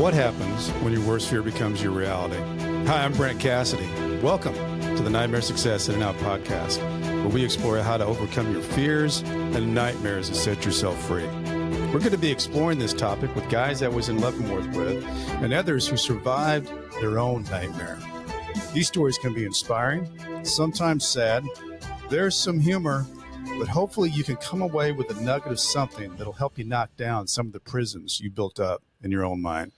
What happens when your worst fear becomes your reality? Hi, I'm Brent Cassidy. Welcome to the Nightmare Success In and Out podcast, where we explore how to overcome your fears and nightmares and set yourself free. We're going to be exploring this topic with guys I was in Leavenworth with and others who survived their own nightmare. These stories can be inspiring, sometimes sad. There's some humor, but hopefully you can come away with a nugget of something that'll help you knock down some of the prisons you built up in your own mind.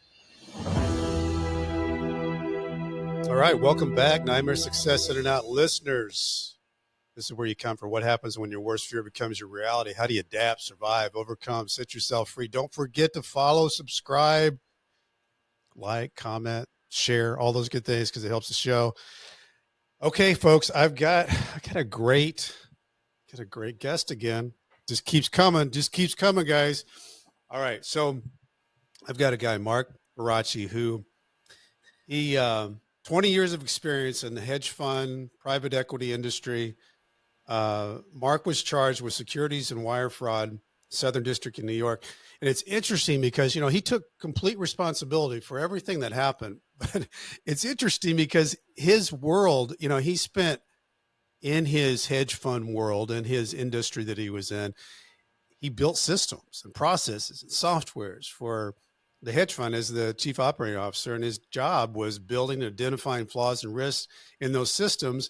All right, welcome back, Nightmare Success In and Out listeners. This is where you come for what happens when your worst fear becomes your reality. How do you adapt, survive, overcome, set yourself free? Don't forget to follow, subscribe, like, comment, share, all those good things because it helps the show. Okay, folks, I got a great guest again. Just keeps coming, guys. All right, so I've got a guy, Mark Varacchi, who he 20 years of experience in the hedge fund, private equity industry. Mark was charged with securities and wire fraud, Southern District in New York. And it's interesting because, he took complete responsibility for everything that happened. But it's interesting because his world, he spent in his hedge fund world and his industry that he was in, he built systems and processes and softwares for the hedge fund as the chief operating officer. And his job was building and identifying flaws and risks in those systems,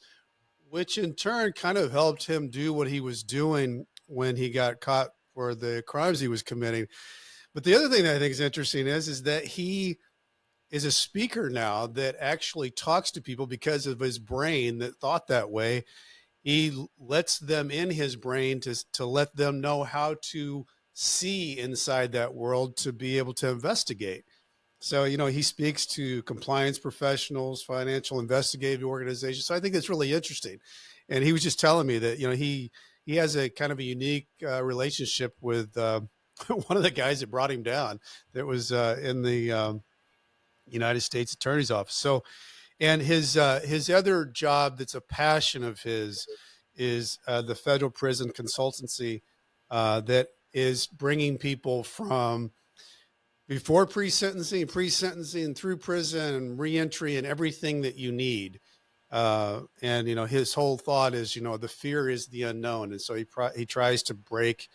which in turn kind of helped him do what he was doing when he got caught for the crimes he was committing. But the other thing that I think is interesting is that he is a speaker now that actually talks to people because of his brain that thought that way. He lets them in his brain to let them know how to see inside that world to be able to investigate. So, he speaks to compliance professionals, financial investigative organizations. So I think that's really interesting. And he was just telling me that, he has a kind of a unique relationship with one of the guys that brought him down that was in the United States Attorney's Office. So, and his other job that's a passion of his is the federal prison consultancy that is bringing people from before pre-sentencing, through prison and reentry and everything that you need. And, his whole thought is, the fear is the unknown. And so he tries to break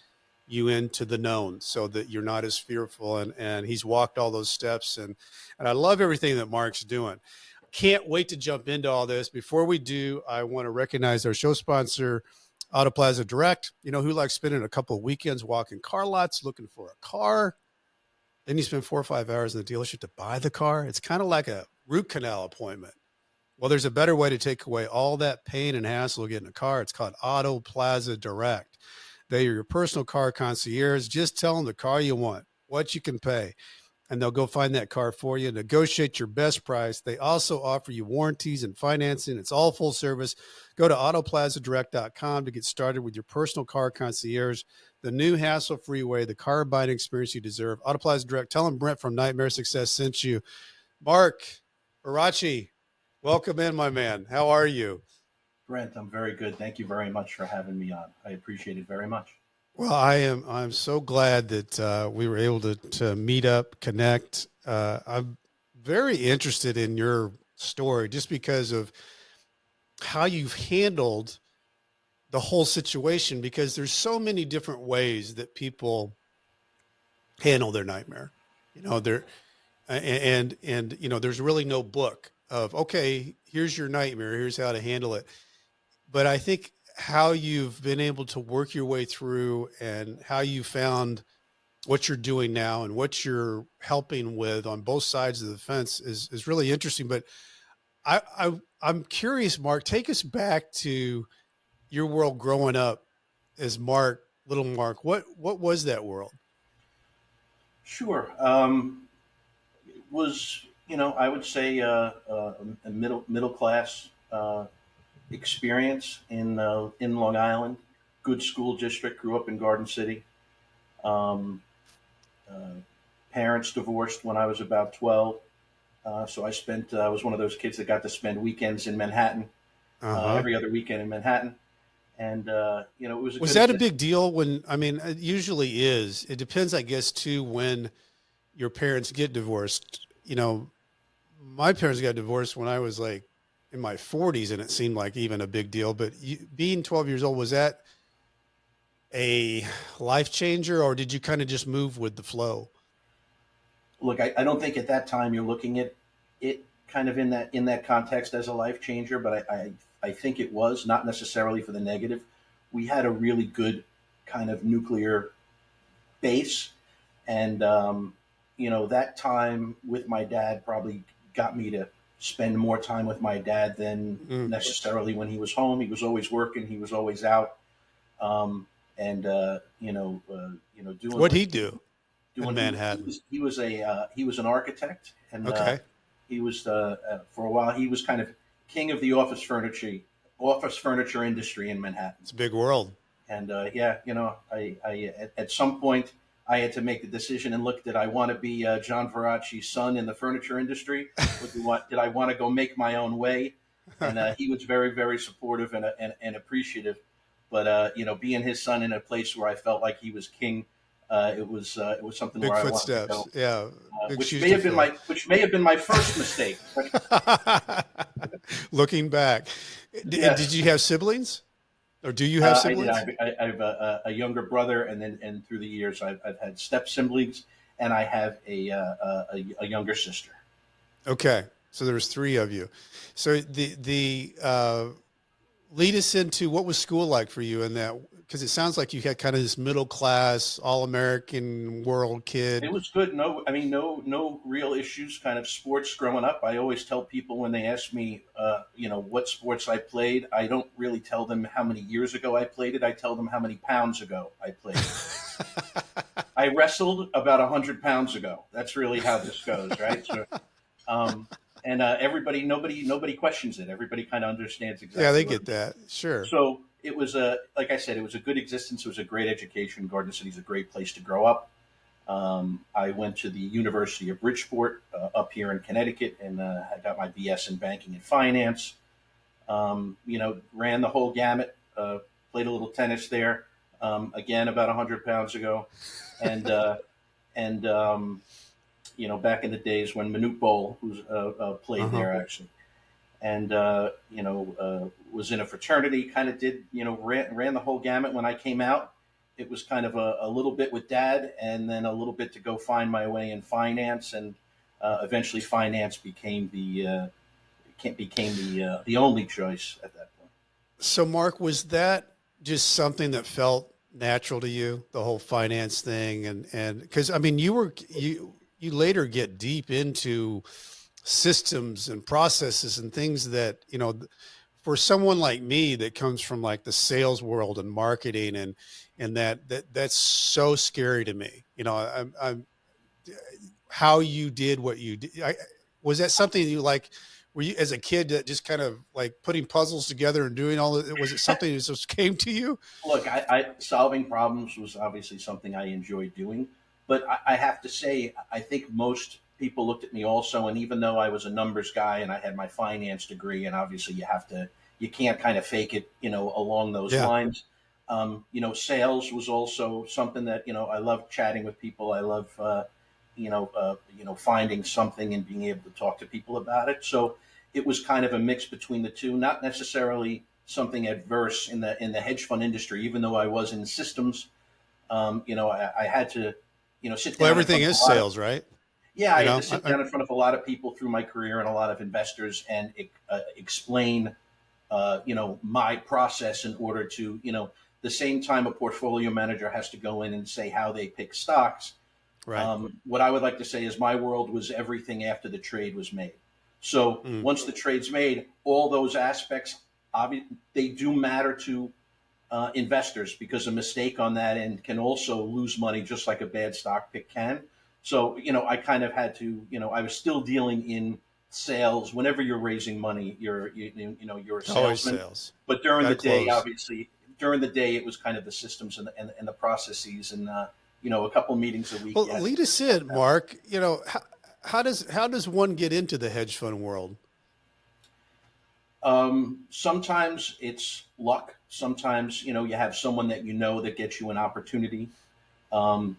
you into the known so that you're not as fearful. And he's walked all those steps. And I love everything that Mark's doing. Can't wait to jump into all this. Before we do, I want to recognize our show sponsor, Auto Plaza Direct. Who likes spending a couple of weekends walking car lots, looking for a car. Then you spend 4 or 5 hours in the dealership to buy the car. It's kind of like a root canal appointment. Well, there's a better way to take away all that pain and hassle of getting a car. It's called Auto Plaza Direct. They are your personal car concierge. Just tell them the car you want, what you can pay, and they'll go find that car for you, negotiate your best price. They also offer you warranties and financing. It's all full service. Go to autoplazadirect.com to get started with your personal car concierge, the new hassle-free way, the car buying experience you deserve. Auto Plaza Direct. Tell them Brent from Nightmare Success sent you. Mark Varacchi, welcome in, my man. How are you? Brent, I'm very good. Thank you very much for having me on. I appreciate it very much. Well, I'm so glad that we were able to meet up, connect. I'm very interested in your story just because of how you've handled the whole situation, because there's so many different ways that people handle their nightmare. There's really no book of, okay, here's your nightmare, here's how to handle it. But I think how you've been able to work your way through and how you found what you're doing now and what you're helping with on both sides of the fence is really interesting. But I'm curious, Mark, take us back to your world growing up as little Mark. What was that world? Sure. It was, I would say a middle class experience in Long Island. Good school district. Grew up in Garden City. Parents divorced when I was about 12. So I was one of those kids that got to spend weekends in Manhattan, every other weekend in Manhattan. And, it was that a big deal it usually is. It depends, I guess, too, when your parents get divorced. you know, my parents got divorced when I was like in my 40s, and it seemed like even a big deal. But being 12 years old, was that a life changer, or did you kind of just move with the flow? Look, I don't think at that time you're looking at it kind of in that context as a life changer, but I think it was not necessarily for the negative. We had a really good kind of nuclear base, and that time with my dad probably got me to spend more time with my dad than Mm. necessarily when he was home. He was always working. He was always out, and doing What'd what he do in doing Manhattan? he was an architect, and Okay. he was for a while he was kind of king of the office furniture industry in Manhattan. It's a big world. And yeah, I at some point I had to make the decision and look, did I want to be John Varacchi's son in the furniture industry, or did I want to go make my own way? And he was very, very supportive and appreciative. But being his son in a place where I felt like he was king, it was something Big where I wanted to footsteps. go, Yeah. Big shoes to fill. which may have been my first mistake. But Looking back, did yes, you have siblings, or do you have I did. siblings? I have a younger brother, and through the years, I've had step siblings, and I have a younger sister. Okay. So there was three of you. So lead us into what was school like for you in that, because it sounds like you had kind of this middle class, all American world It kid. was good. No, I mean, no real issues. Kind of sports growing up. I always tell people when they ask me, what sports I played. I don't really tell them how many years ago I played it. I tell them how many pounds ago I played it. I wrestled about 100 pounds ago. That's really how this goes, right? So, um, and nobody questions it. Everybody kind of understands Yeah, exactly they what. get that. Sure. So it was like I said, it was a good existence. It was a great education. Garden City is a great place to grow up. I went to the University of Bridgeport up here in Connecticut, and I got my BS in banking and finance. Ran the whole gamut. Played a little tennis there. Again, about 100 pounds ago, and and back in the days when Manute Bol, who's played Uh-huh. there actually, and was in a fraternity. Kind of did ran the whole gamut. When I came out, it was kind of a little bit with dad, and then a little bit to go find my way in finance, and eventually finance became the only choice at that point. So, Mark, was that just something that felt natural to you, the whole finance thing? And because I mean, you later get deep into systems and processes and things that, for someone like me that comes from like the sales world and marketing and that's so scary to me. I'm how you did what you did. Was that something you like? Were you as a kid that just kind of like putting puzzles together and doing all of it? Was it something that just came to you? Look, I solving problems was obviously something I enjoyed doing, but I have to say, I think most people looked at me also, and even though I was a numbers guy and I had my finance degree, and obviously you can't kind of fake it, along those Yeah. lines. Sales was also something that I love chatting with people. I love finding something and being able to talk to people about it. So it was kind of a mix between the two, not necessarily something adverse in the hedge fund industry, even though I was in systems. I had to, sit Well, down in everything front of a is lot of sales, right? yeah, I You had to know, sit down in front of a lot of people through my career and a lot of investors and explain, my process in order to, the same time a portfolio manager has to go in and say how they pick stocks. right. What I would like to say is my world was everything after the trade was made. So Mm. once the trade's made, all those aspects, they do matter to investors because a mistake on that end can also lose money just like a bad stock pick can. So, I kind of had to, I was still dealing in sales. Whenever you're raising money, you're a Always salesman. sales. But during Got to the day, close. obviously, during the day, it was kind of the systems and the processes and, a couple meetings a week. Well, Yeah. lead us in, Mark. How does one get into the hedge fund world? Sometimes it's luck. Sometimes, you have someone that that gets you an opportunity. Um,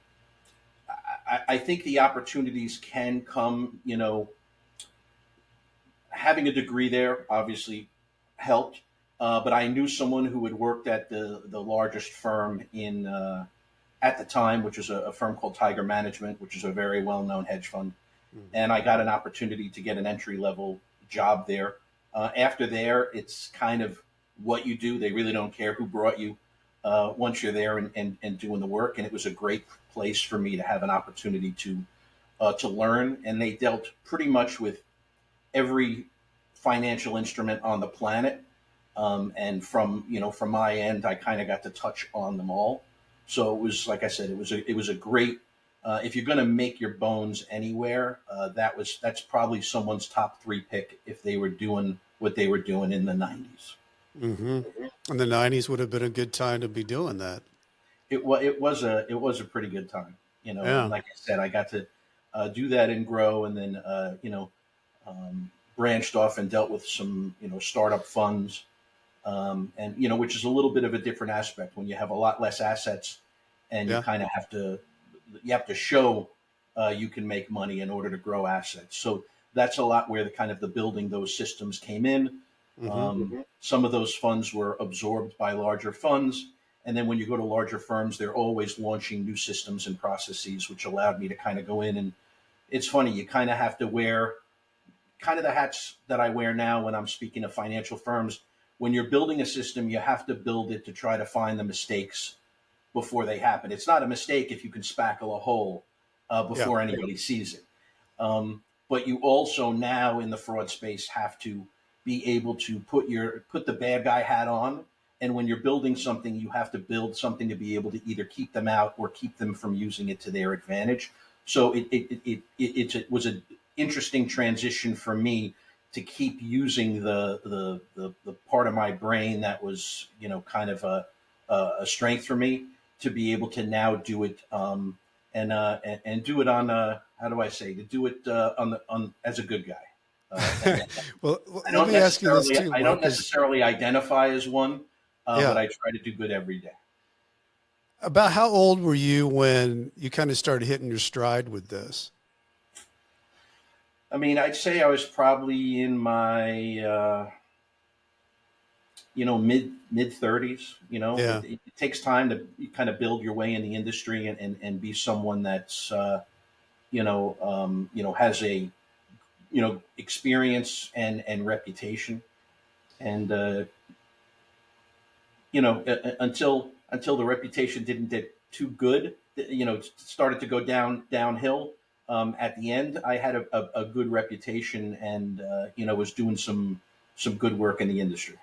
I think the opportunities can come, having a degree there obviously helped. But I knew someone who had worked at the largest firm in at the time, which was a firm called Tiger Management, which is a very well known hedge fund. Mm-hmm. And I got an opportunity to get an entry level job there. After there, it's kind of what you do. They really don't care who brought you once you're there and doing the work. And it was a great place for me to have an opportunity to learn. And they dealt pretty much with every financial instrument on the planet. And from my end, I kind of got to touch on them all. So it was, like I said, it was a great. If you're going to make your bones anywhere, that's probably someone's top three pick if they were doing what they were doing in the '90s. Mm-hmm. And the '90s would have been a good time to be doing that. It was a pretty good time, and Yeah. like I said, I got to do that and grow, and then branched off and dealt with some startup funds, and which is a little bit of a different aspect when you have a lot less assets, and you Yeah. kind of have to show you can make money in order to grow assets. So that's a lot where the kind of the building those systems came in. Mm-hmm. Some of those funds were absorbed by larger funds. And then when you go to larger firms, they're always launching new systems and processes, which allowed me to kind of go in. And it's funny, you kind of have to wear kind of the hats that I wear now when I'm speaking to financial firms. When you're building a system, you have to build it to try to find the mistakes before they happen. It's not a mistake if you can spackle a hole Yeah. before anybody sees it. But you also now in the fraud space have to be able to put the bad guy hat on. And when you're building something, you have to build something to be able to either keep them out or keep them from using it to their advantage. So it was an interesting transition for me to keep using the part of my brain that was kind of a strength for me to be able to now do it and do it on how do I say to do it on as a good guy. And Well, let me ask you this too, I don't Mark, is necessarily identify as one, but yeah. I try to do good every day. About how old were you when you kind of started hitting your stride with this? I mean, I'd say I was probably in my mid 30s. Yeah. It takes time to kind of build your way in the industry and be someone that's has a experience and reputation, and until the reputation didn't get too good, started to go downhill. At the end, I had a good reputation and was doing some good work in the industry.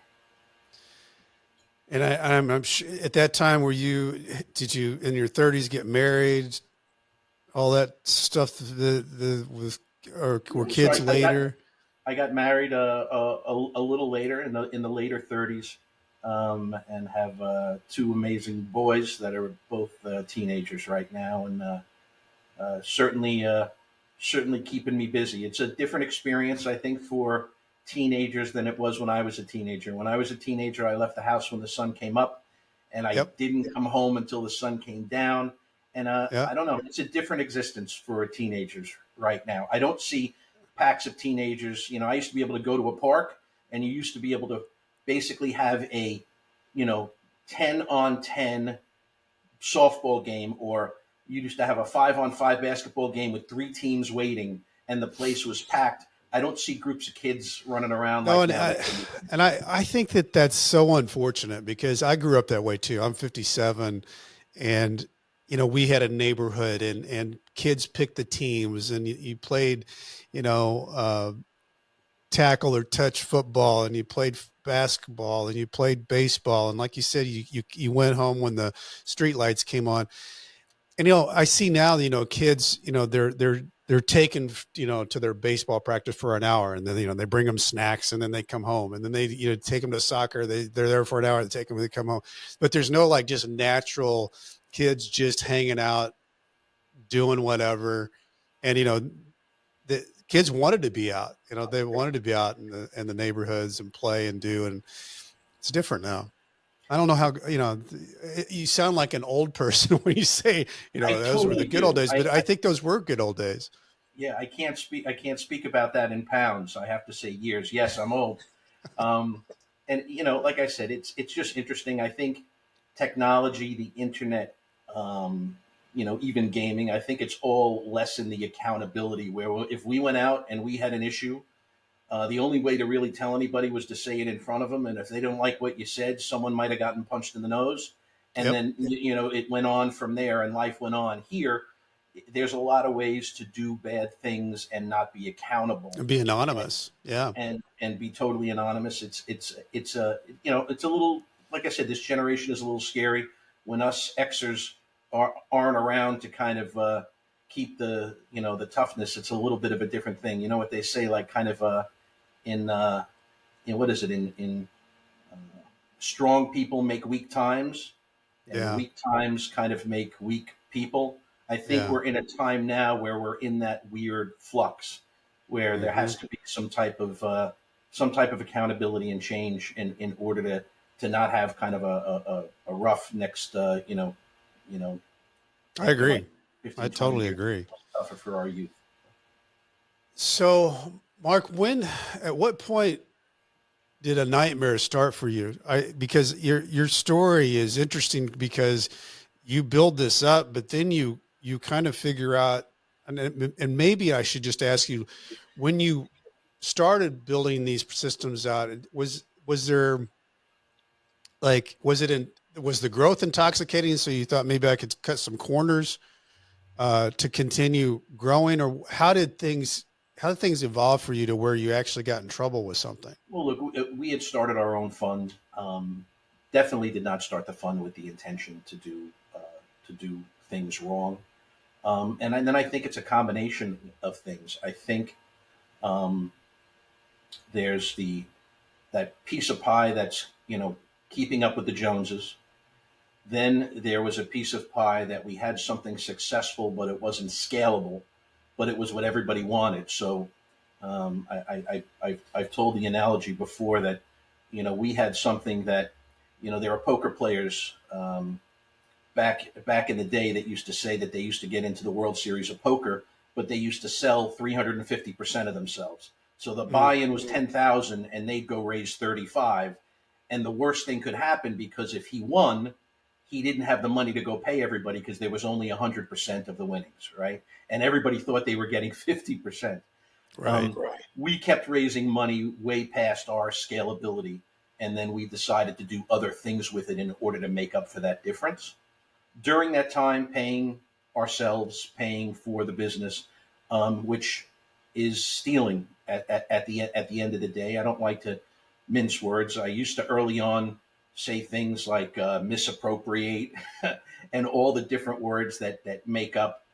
And I'm at that time, did you in your 30s get married, all that stuff, or were So kids later? I got married a little later in the later 30s, and have two amazing boys that are both teenagers right now, and certainly keeping me busy. It's a different experience, I think, for teenagers than it was when I was a teenager. When I was a teenager, I left the house when the sun came up, and I Yep. didn't come home until the sun came down. And Yeah. I don't know, it's a different existence for teenagers right now. I don't see packs of teenagers. I used to be able to go to a park, and you used to be able to basically have a, you know, 10-on-10 softball game, or you used to have a 5-on-5 basketball game with three teams waiting, and the place was packed. I don't see groups of kids running around No, like and now. I think that that's so unfortunate because I grew up that way too. I'm 57, and we had a neighborhood, and kids picked the teams, and you played, you know, uh, tackle or touch football, and you played basketball, and you played baseball, and like you said, you went home when the street lights came on. And I see now, kids, they're taken, to their baseball practice for an hour, and then they bring them snacks, and then they come home, and then they take them to soccer. They're there for an hour, they take them, they come home. But there's no like just natural kids just hanging out, doing whatever. And the kids wanted to be out. They wanted to be out in the neighborhoods and play and do, and it's different now. I don't know how, you sound like an old person when you say, I those were the totally good old do. days, but I think those were good old days. Yeah, I can't speak about that in pounds. I have to say years. Yes, I'm old. Um, and like I said, it's just interesting. I think technology, the internet, even gaming. I think it's all lessened the accountability. Where if we went out and we had an issue, the only way to really tell anybody was to say it in front of them. And if they don't like what you said, someone might have gotten punched in the nose. And Yep. then, it went on from there and life went on. Here, there's a lot of ways to do bad things and not be accountable And be and, anonymous. Yeah. and be totally anonymous. It's a little, like I said, this generation is a little scary when us Xers aren't around to kind of, keep the toughness. It's a little bit of a different thing. You know what they say, like kind of, in what is it in uh, strong people make weak times, and Yeah. weak times kind of make weak people. I think Yeah. we're in a time now where we're in that weird flux where there Hmm. has to be some type of accountability and change in order to not have kind of a rough next I after like agree. I 15, 20 totally years. agree. Tougher for our youth. So, Mark, at what point did a nightmare start for you? Because your story is interesting because you build this up, but then you kind of figure out, and maybe I should just ask you, when you started building these systems out, was there like was the growth intoxicating? So you thought maybe I could cut some corners to continue growing, or how did things evolve for you to where you actually got in trouble with something? Well, look, we had started our own fund. Definitely did not start the fund with the intention to do things wrong. And then I think it's a combination of things. I think um, there's that piece of pie that's keeping up with the Joneses. Then there was a piece of pie that we had something successful, but it wasn't scalable, but it was what everybody wanted. So I've told the analogy before that we had something that there are poker players back in the day that used to say that they used to get into the World Series of Poker, but they used to sell 350% of themselves. So the Mm, buy-in was 10,000, and they'd go raise 35. And the worst thing could happen because if he won, he didn't have the money to go pay everybody because there was only 100% of the winnings, right? And everybody thought they were getting 50%. right. We kept raising money way past our scalability, and then we decided to do other things with it in order to make up for that difference during that time, paying ourselves, paying for the business, which is stealing at the end of the day. I don't like to mince words. I used to early on say things like misappropriate and all the different words that make up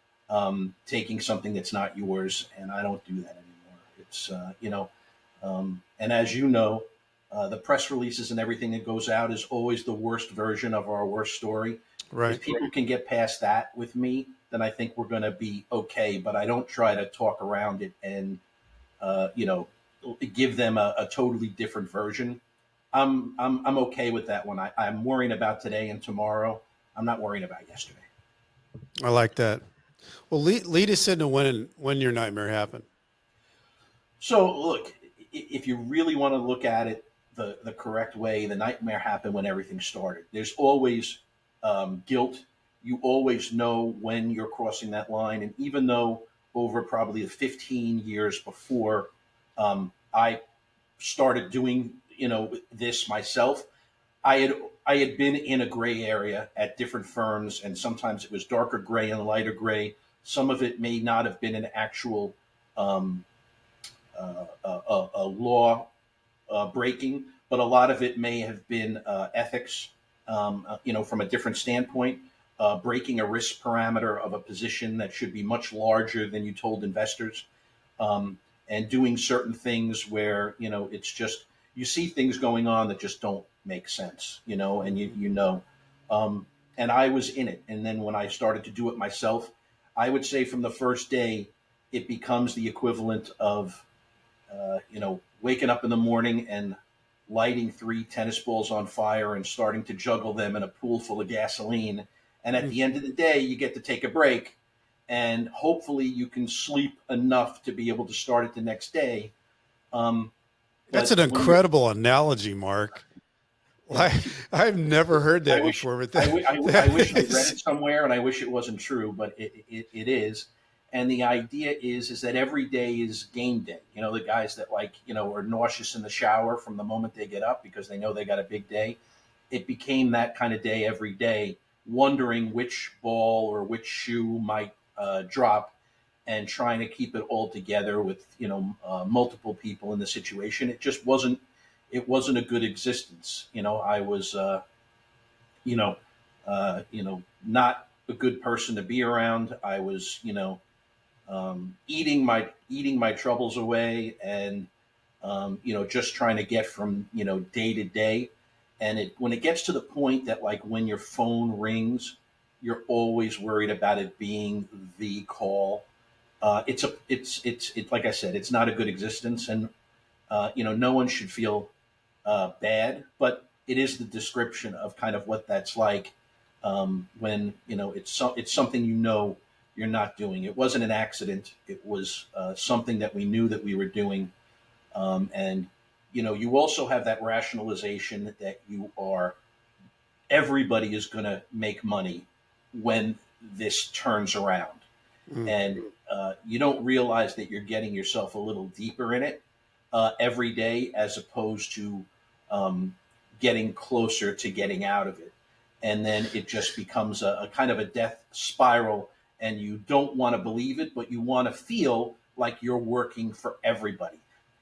taking something that's not yours, and I don't do that anymore. It's and as you know, the press releases and everything that goes out is always the worst version of our worst story. If Right. people can get past that with me, then I think we're going to be okay. But I don't try to talk around it and uh, you know give them a totally different version. I'm okay with that one. I'm worrying about today and tomorrow. I'm not worrying about yesterday. I like that. Well, lead us into when your nightmare happened. So look, if you really want to look at it the correct way, the nightmare happened when everything started. There's always guilt. You always know when you're crossing that line, and even though over probably the 15 years before I started doing this myself, I had been in a gray area at different firms, and sometimes it was darker gray and lighter gray. Some of it may not have been an actual um, a law breaking, but a lot of it may have been ethics, from a different standpoint, breaking a risk parameter of a position that should be much larger than you told investors, um, and doing certain things where it's just you see things going on that just don't make sense, and um, and I was in it, and then when I started to do it myself, I would say from the first day, it becomes the equivalent of waking up in the morning and lighting 3 tennis balls on fire and starting to juggle them in a pool full of gasoline. And at the end of the day, you get to take a break, and hopefully you can sleep enough to be able to start it the next day. That's an incredible analogy, Mark. Yeah. I've never heard that before. But I wish I read it somewhere, and I wish it wasn't true, but it is. And the idea is that every day is game day. You know, the guys that are nauseous in the shower from the moment they get up because they know they got a big day. It became that kind of day every day, wondering which ball or which shoe might drop, and trying to keep it all together with multiple people in the situation. It just wasn't. It wasn't a good existence. I was not a good person to be around. I was eating my troubles away, and just trying to get from day to day. And when it gets to the point that, like, when your phone rings, you're always worried about it being the call. It's like I said, it's not a good existence, and no one should feel bad, but it is the description of kind of what that's like when it's something you're not doing. It wasn't an accident. It was something that we knew that we were doing, and you also have that rationalization that everybody is going to make money when this turns around. And you don't realize that you're getting yourself a little deeper in it every day, as opposed to getting closer to getting out of it. And then it just becomes a kind of a death spiral, and you don't want to believe it, but you want to feel like you're working for everybody.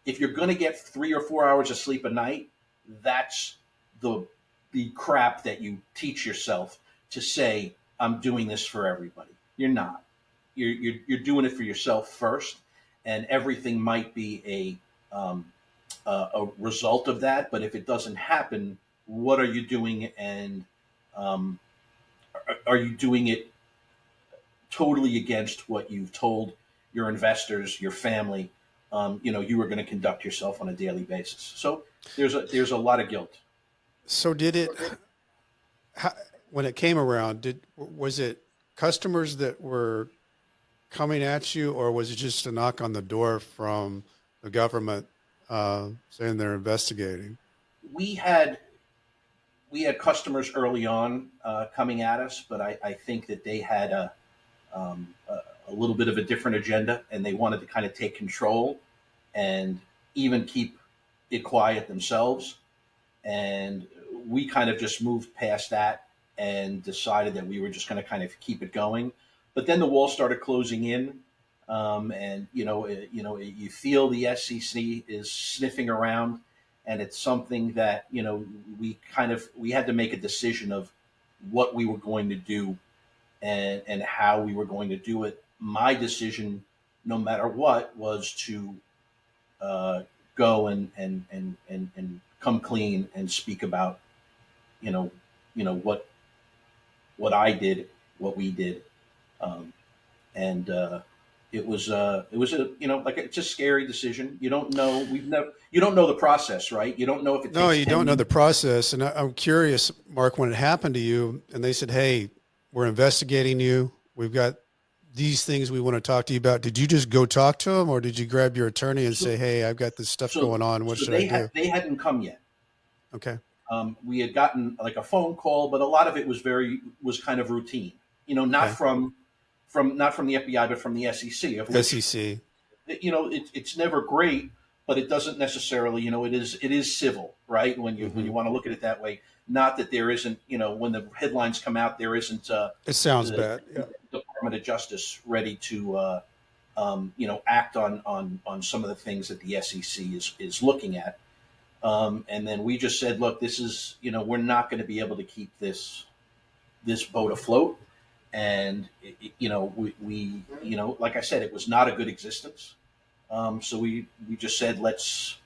If you're going to get 3 or 4 hours of sleep a night, that's the crap that you teach yourself, to say, I'm doing this for everybody. You're not. You're doing it for yourself first, and everything might be a result of that. But if it doesn't happen, what are you doing? And are you doing it totally against what you've told your investors, your family, you were going to conduct yourself on a daily basis? So there's a lot of guilt. So when it came around, was it customers that were coming at you, or was it just a knock on the door from the government saying they're investigating? We had customers early on coming at us, but I think that they had a little bit of a different agenda, and they wanted to kind of take control and even keep it quiet themselves. And we kind of just moved past that and decided that we were just going to kind of keep it going. But then the wall started closing in, and you feel the SEC is sniffing around, and it's something that we had to make a decision of what we were going to do and how we were going to do it. My decision, no matter what, was to go and come clean and speak about what I did, what we did, and it was it's a scary decision. You don't know. You don't know the process, right? You don't know if it takes. No, you don't know the process. And I'm curious, Mark, when it happened to you and they said, "Hey, we're investigating you. We've got these things we want to talk to you about." Did you just go talk to them, or did you grab your attorney and say, "Hey, I've got this stuff going on. What should I do?" They hadn't come yet. Okay. We had gotten like a phone call, but a lot of it was kind of routine. Not from the FBI, but from the SEC. SEC. It's never great, but it doesn't necessarily. It is civil, right? When you want to look at it that way. Not that there isn't. When the headlines come out, there isn't. It sounds bad. Yeah. Department of Justice ready to act on some of the things that the SEC is looking at. And then we just said, look, this is, we're not going to be able to keep this boat afloat. And, we like I said, it was not a good existence. So we just said, let's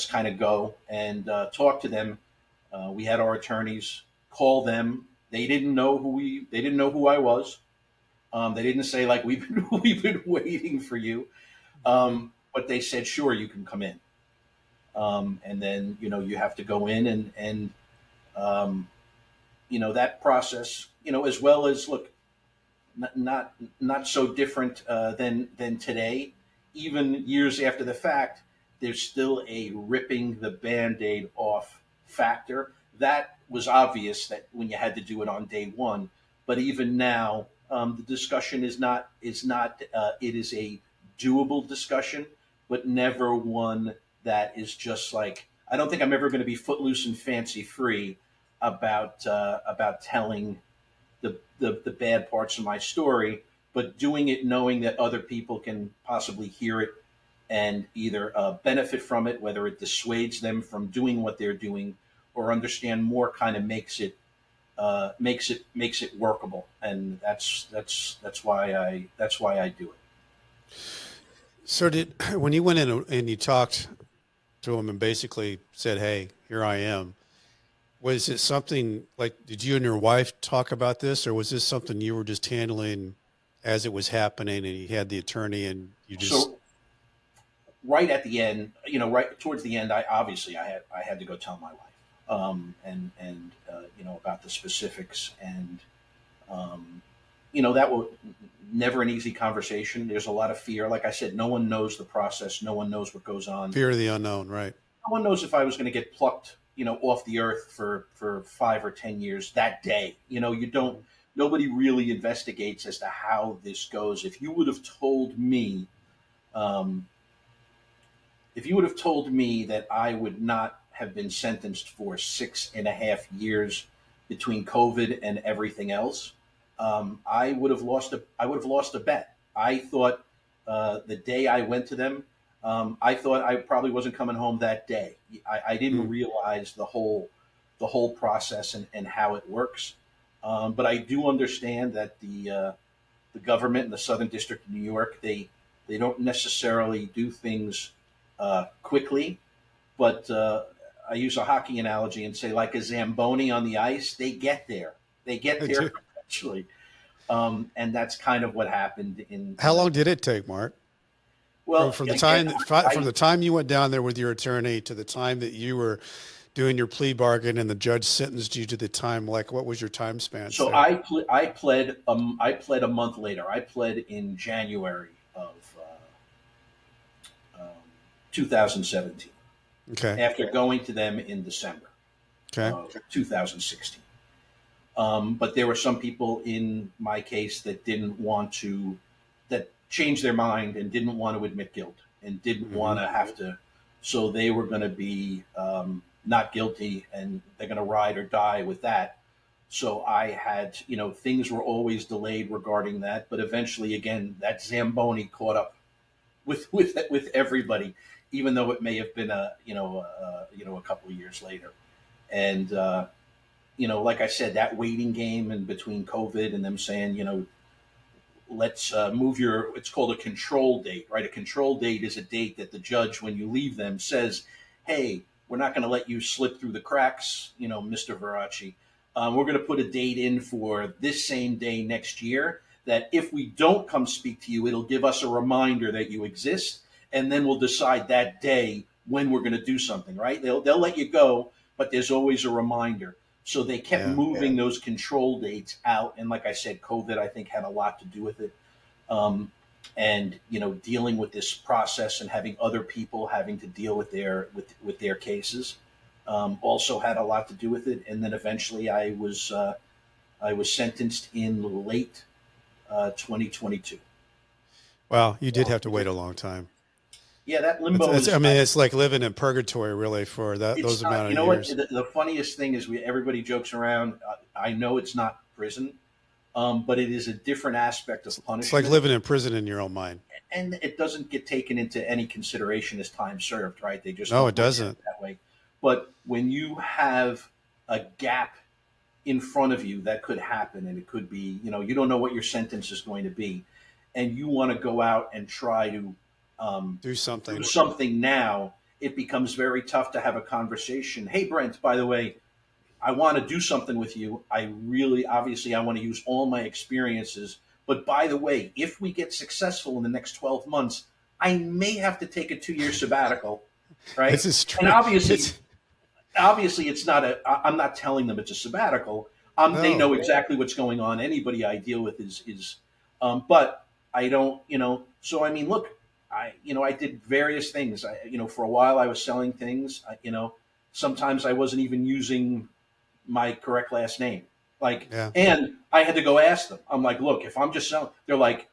kind of go and talk to them. We had our attorneys call them. They didn't know who I was. They didn't say, like, we've been waiting for you. But they said, sure, you can come in. And then, you have to go in um, that process, as well as look, not so different than today. Even years after the fact, there's still a ripping the band-aid off factor. That was obvious that when you had to do it on day one, but even now, the discussion is not. It is a doable discussion, but never one that is just like. I don't think I'm ever going to be footloose and fancy free about telling the bad parts of my story, but doing it knowing that other people can possibly hear it and either benefit from it, whether it dissuades them from doing what they're doing, or understand more, kind of makes it workable, and that's why I do it. So when you went in and you talked to him and basically said, "Hey, here I am," was it something like, did you and your wife talk about this, or was this something you were just handling as it was happening and you had the attorney and you just, So right at the end, right towards the end, I had to go tell my wife, about the specifics, and that was never an easy conversation. There's a lot of fear. Like I said, no one knows the process. No one knows what goes on. fear of the unknown, right? No one knows if I was going to get plucked, off the earth for 5 or 10 years that day. You don't. Nobody really investigates as to how this goes. Um, if you would have told me that I would not have been sentenced for 6.5 years between COVID and everything else, I would have lost a bet. I thought the day I went to them, I thought I probably wasn't coming home that day. I didn't Mm. realize the whole process and how it works. But I do understand that the government in the Southern District of New York, they don't necessarily do things quickly, but I use a hockey analogy and say, like a Zamboni on the ice, they get there. They get I there do. eventually. And that's kind of what happened How long did it take, Mark? From, well, from the again, time from I, the time you went down there with your attorney to the time that you were doing your plea bargain and the judge sentenced you to the time, like what was your time spans so there? I pled a month later. I pled in January of 2017 Okay. after going to them in December Okay. of 2016. But there were some people in my case that changed their mind and didn't want to admit guilt and didn't Hmm. want to have to. So they were going to be not guilty, and they're going to ride or die with that. So I had, things were always delayed regarding that, but eventually, again, that Zamboni caught up with everybody, even though it may have been a couple of years later. And like I said, that waiting game in between COVID and them saying, let's move your, it's called a control date, right? A control date is a date that the judge, when you leave them, says, hey, we're not going to let you slip through the cracks, Mr. Varacchi. We're going to put a date in for this same day next year that if we don't come speak to you, it'll give us a reminder that you exist. And then we'll decide that day when we're going to do something, right? They'll let you go, but there's always a reminder. So they kept Yeah. moving those control dates out, and like I said, COVID I think had a lot to do with it. Um, and dealing with this process and having other people having to deal with their cases also had a lot to do with it. And then eventually I was sentenced in late 2022. Wow. You did have to wait a long time. Yeah, that It's, limbo it's, I is. mean, it's like living in purgatory really for those It's not. amount You of know what? years. The funniest thing is, everybody jokes around. I know it's not prison, but it is a different aspect of It's like punishment, living in prison in your own mind. and it doesn't get taken into any consideration as time served. Right? They just No, don't it look at it doesn't. that way. But when you have a gap in front of you that could happen, and it could be, you don't know what your sentence is going to be, and you want to go out and try to Do do something. something now, it becomes very tough to have a conversation. Hey, Brent, by the way, I want to do something with you. Obviously, I want to use all my experiences. But by the way, if we get successful in the next 12 months, I may have to take a 2-year sabbatical. right? This is And true. obviously it's not I'm not telling them it's a sabbatical. They know No. exactly what's going on. Anybody I deal with but I don't, so I mean, look, I did various things. For a while I was selling things, sometimes I wasn't even using my correct last name. Like, Yeah. and I had to go ask them. I'm like, look, if I'm just selling, they're like,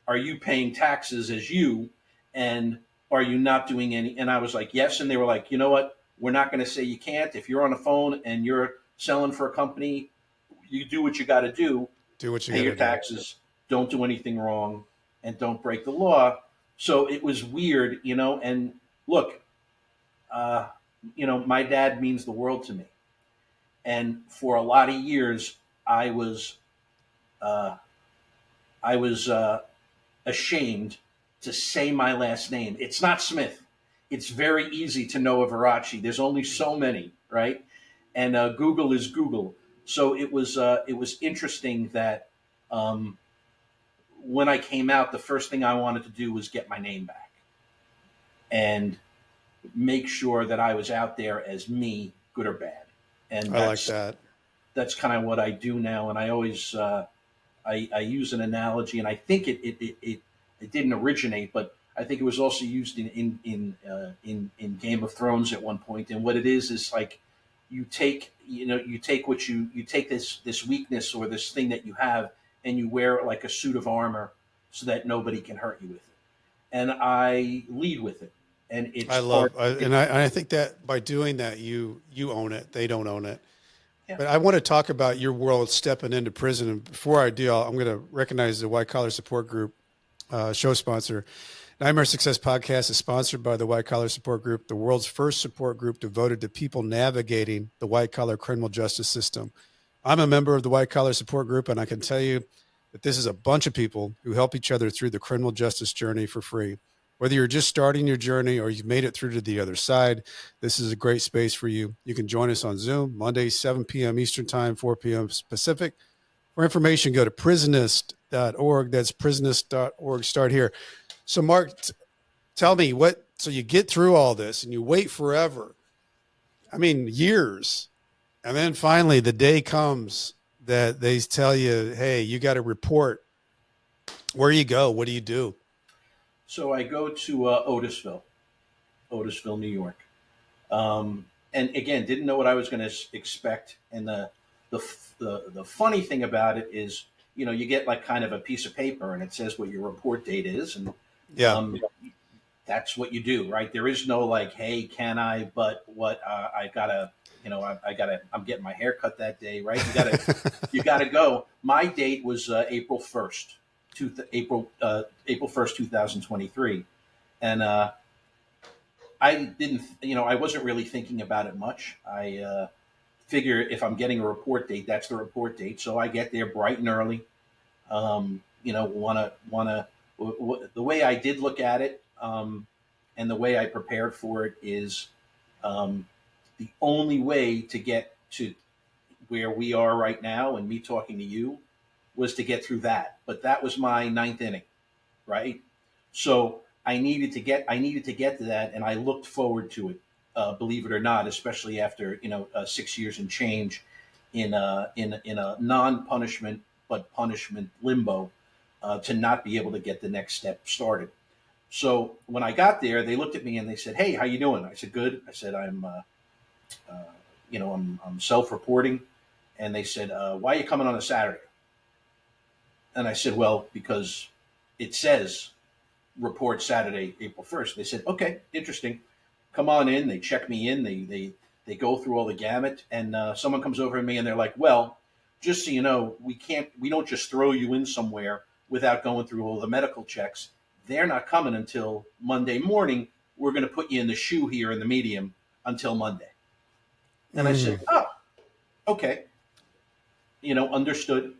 are you paying taxes as you? And are you not doing any? And I was like, yes. And they were like, you know what? We're not going to say you can't. If you're on the phone and you're selling for a company, you do what you got to do, Do what you pay got your to do. taxes, don't do anything wrong, and don't break the law. So it was weird, and look, uh, my dad means the world to me. And for a lot of years, I was, uh, I was ashamed to say my last name. It's not Smith. It's very easy to know a Varacchi. There's only so many, right? And Google is Google. So it was interesting that um, when I came out, the first thing I wanted to do was get my name back and make sure that I was out there as me, good or bad. And I like that's that. that's kind of what I do now. And I always I use an analogy, and I think it didn't originate, but I think it was also used in Game of Thrones at one point. And what it is like you take this weakness or this thing that you have, and you wear it like a suit of armor, so that nobody can hurt you with it. And I lead with it, and it's I part. love, and I think that by doing that, you own it. They don't own it. Yeah. But I want to talk about your world stepping into prison. And before I do, I'm going to recognize the White Collar Support Group show sponsor. Nightmare Success Podcast is sponsored by the White Collar Support Group, the world's first support group devoted to people navigating the white collar criminal justice system. I'm a member of the White Collar Support Group, and I can tell you that this is a bunch of people who help each other through the criminal justice journey for free. Whether you're just starting your journey or you've made it through to the other side, this is a great space for you. You can join us on Zoom Monday, 7 p.m. Eastern Time, 4 p.m. Pacific. For information, go to prisonist.org. That's prisonist.org. Start here. So, Mark, tell me so you get through all this and you wait forever. I mean, years. And then finally the day comes that they tell you, hey, you got to report. Where you go? What do you do? So I go to Otisville, New York. And again, didn't know what I was going to expect. And the funny thing about it is, you get like kind of a piece of paper, and it says what your report date is, and Yeah. that's what you do, right? There is no like, hey, can I? But what I gotta, I'm getting my hair cut that day, right? You gotta go. My date was April 1st, 2023, and I didn't, I wasn't really thinking about it much. I figure if I'm getting a report date, that's the report date. So I get there bright and early. The way I did look at it, and the way I prepared for it is the only way to get to where we are right now and me talking to you was to get through that. But that was my ninth inning, right? So I needed to get to that, and I looked forward to it. Believe it or not, especially after 6 years and change in a non-punishment but punishment limbo, to not be able to get the next step started. So when I got there, they looked at me and they said, "Hey, how you doing?" I said, "Good." I said, I'm self-reporting," and they said, "Why are you coming on a Saturday?" And I said, "Well, because it says report Saturday, April 1st." They said, "Okay, interesting. Come on in." They check me in. They go through all the gamut, and someone comes over to me and they're like, "Well, just so you know, we don't just throw you in somewhere without going through all the medical checks. They're not coming until Monday morning. We're going to put you in the shoe here in the medium until Monday." And I said, "Oh, okay, understood."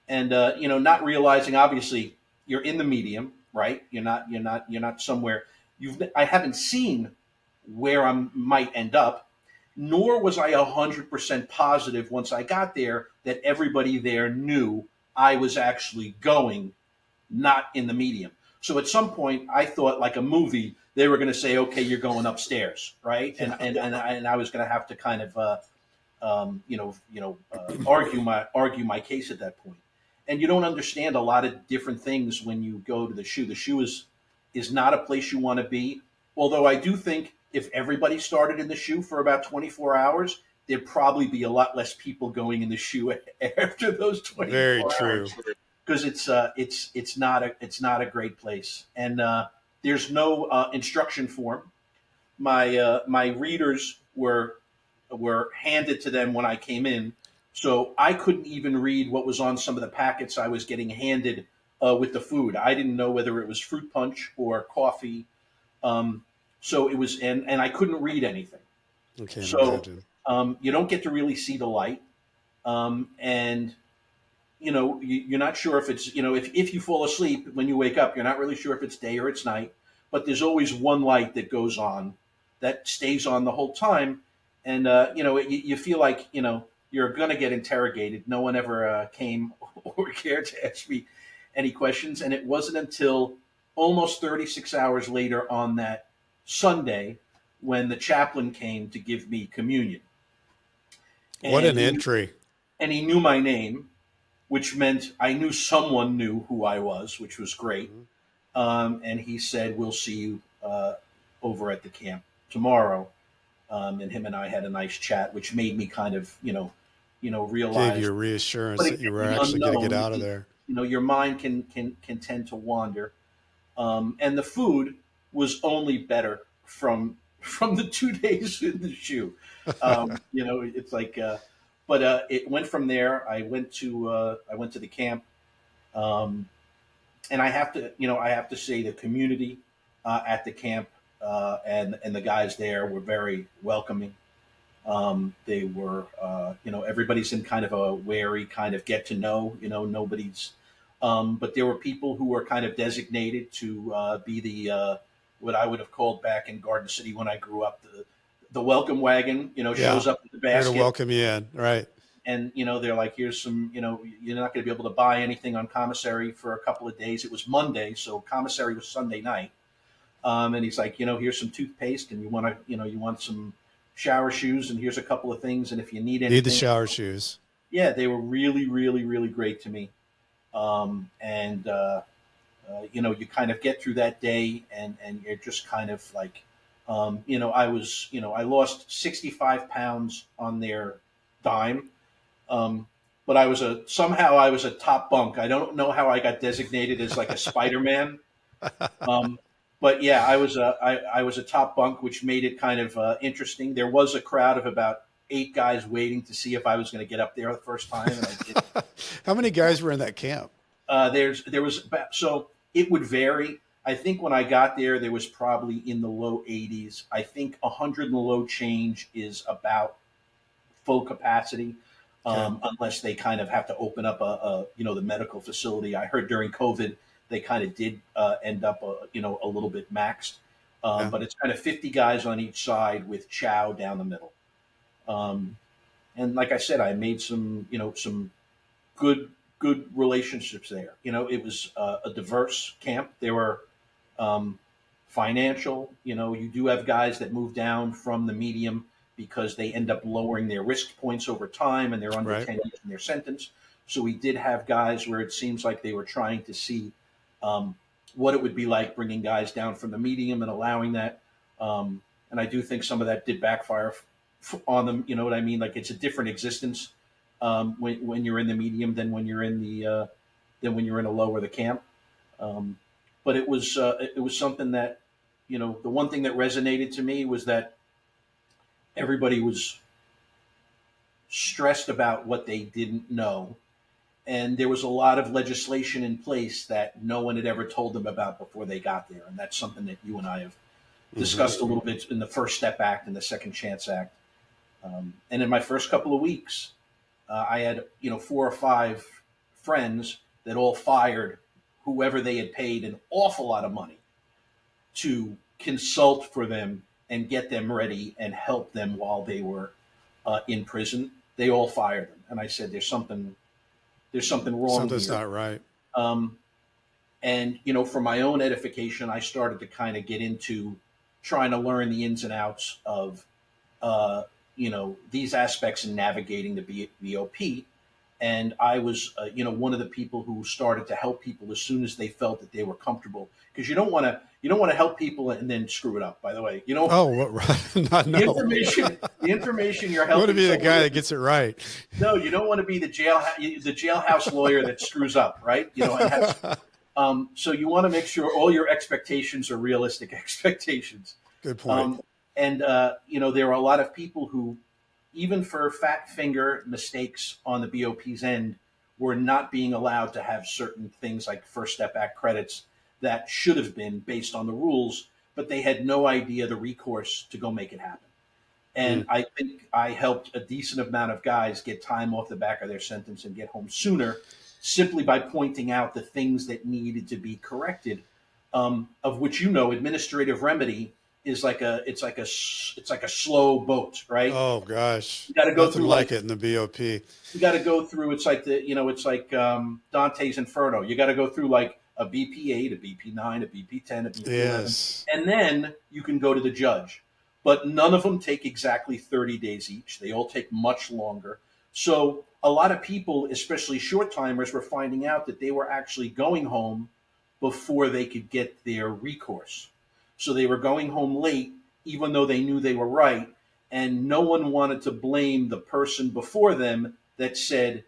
And not realizing, obviously, you're in the medium, right? You're not somewhere. I haven't seen where I might end up, nor was I 100% positive once I got there that everybody there knew I was actually going, not in the medium. So at some point, I thought like a movie, they were going to say, "Okay, you're going upstairs," right? Yeah. And I was going to have to kind of argue my case at that point. And you don't understand a lot of different things when you go to the shoe. The shoe is not a place you want to be. Although I do think if everybody started in the shoe for about 24 hours, there'd probably be a lot less people going in the shoe after those Very 24 true. hours, because it's not a great place, and there's no instruction form. My readers were handed to them when I came in, so I couldn't even read what was on some of the packets I was getting handed with the food. I didn't know whether it was fruit punch or coffee, um, so it was, and I couldn't read anything. I can't So imagine. you don't get to really see the light, and you're not sure if it's, if you fall asleep when you wake up, you're not really sure if it's day or it's night, but there's always one light that goes on that stays on the whole time. And, you feel like, you're going to get interrogated. No one ever came or cared to ask me any questions. And it wasn't until almost 36 hours later on that Sunday when the chaplain came to give me communion. What And an he, entry. and he knew my name, which meant I knew someone knew who I was, which was great. Mhm. And he said, "We'll see you over at the camp tomorrow." And him and I had a nice chat, which made me kind of, Gave realize. you a But reassurance that you again, were the actually going to get unknown, out of there. your mind can tend to wander. And the food was only better from the 2 days in the shoe. It's like, but it went from there. I went to the camp, um, and I have to say the community at the camp and the guys there were very welcoming. They were, everybody's in kind of a wary kind of get to know. Nobody's, but there were people who were kind of designated to be the what I would have called back in Garden City when I grew up, the welcome wagon. Yeah. Shows up with the Here to basket, welcome you in. Right. and they're like, "Here's some. You're not going to be able to buy anything on commissary for a couple of days." It was Monday, so commissary was Sunday night. And he's like, "Here's some toothpaste, and you want some shower shoes, and here's a couple of things, and if you need Need the anything." shower shoes. Yeah, they were really, really, really great to me. And you kind of get through that day, and you're just kind of like, I lost 65 pounds on their dime. But somehow I was a top bunk. I don't know how I got designated as like a Spider-Man. Um, but yeah, I was a top bunk, which made it kind of interesting. There was a crowd of about 8 guys waiting to see if I was going to get up there the first time, and I did. How many guys were in that camp? So it would vary. I think when I got there was probably in the low 80s. I think 100 and low change is about full capacity, Okay. unless they kind of have to open up the medical facility. I heard during COVID they kind of did end up a little bit maxed, Yeah. but it's kind of 50 guys on each side with chow down the middle. Um, and like I said, I made some good good relationships there. It was a diverse camp. There were um, financial. You do have guys that move down from the medium because they end up lowering their risk points over time, and they're under Right. 10 years in their sentence. So we did have guys where it seems like they were trying to see um, what it would be like bringing guys down from the medium and allowing that. And I do think some of that did backfire on them. You know what I mean? Like it's a different existence when you're in the medium than when you're in a low or the camp. Um, but it was something that, the one thing that resonated to me was that everybody was stressed about what they didn't know, and there was a lot of legislation in place that no one had ever told them about before they got there, and that's something that you and I have Hmm. discussed a little bit in the First Step Act and the Second Chance Act. And in my first couple of weeks, I had 4 or 5 friends that all fired whoever they had paid an awful lot of money to consult for them and get them ready and help them while they were in prison. They all fired them, and I said, "There's something wrong Something's here." not right. Um, And, for my own edification, I started to kind of get into trying to learn the ins and outs of, these aspects in navigating the BOP. And I was, one of the people who started to help people as soon as they felt that they were comfortable, because you don't want to help people and then screw it up. By the way, Oh, what, right. Not the no. information you're You want to helping be the someone guy with. that gets it right. No, you don't want to be the jailhouse lawyer that screws up, right? And has. So you want to make sure all your expectations are realistic expectations. Good point. Um, and there are a lot of people who, even for fat finger mistakes on the BOP's end, were not being allowed to have certain things like First Step Act credits that should have been based on the rules, but they had no idea the recourse to go make it happen. And Mm. I think I helped a decent amount of guys get time off the back of their sentence and get home sooner, simply by pointing out the things that needed to be corrected. Of which, administrative remedy is like a slow boat, right? Oh gosh, You got to go nothing through like like it in the BOP. you got to go through. It's like Dante's Inferno. You got to go through like a BP8, a BP9, a BP10, a BP11, Yes. and then you can go to the judge. But none of them take exactly 30 days each. They all take much longer. So a lot of people, especially short timers, were finding out that they were actually going home before they could get their recourse. So they were going home late, even though they knew they were right. And no one wanted to blame the person before them that said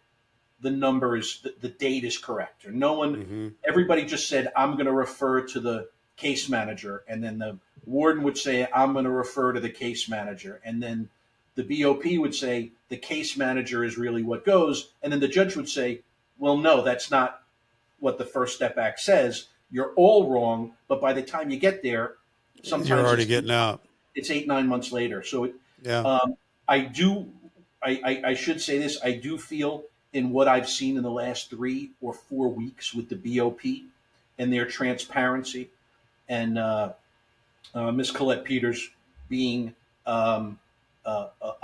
the date is correct. Or no one, Hmm. everybody just said, I'm going to refer to the case manager. And then the warden would say, I'm going to refer to the case manager. And then the BOP would say, the case manager is really what goes. And then the judge would say, well, no, that's not what the First Step Act says. You're all wrong. But by the time you get there, You're sometimes already getting out. it's 8, 9 months later. So Yeah. um, I do. I should say this. I do feel in what I've seen in the last 3 or 4 weeks with the BOP and their transparency, and Miss Colette Peters being a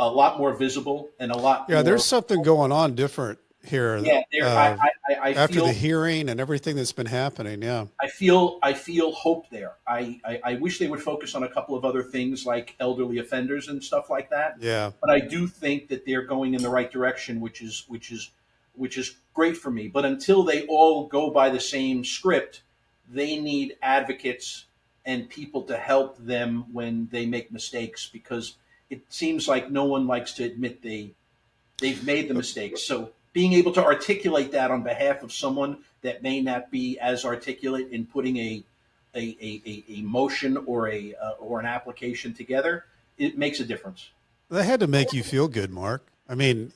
lot more visible and a lot Yeah. more. There's something going on different here. Yeah, I After the feel hearing and everything that's been happening. Yeah. I feel hope there. I wish they would focus on a couple of other things like elderly offenders and stuff like that. Yeah. But I do think that they're going in the right direction, which is great for me. But until they all go by the same script, they need advocates and people to help them when they make mistakes, because it seems like no one likes to admit they've made the mistakes. So being able to articulate that on behalf of someone that may not be as articulate in putting a motion or an application together, it makes a difference. That had to make you feel good, Mark. I mean,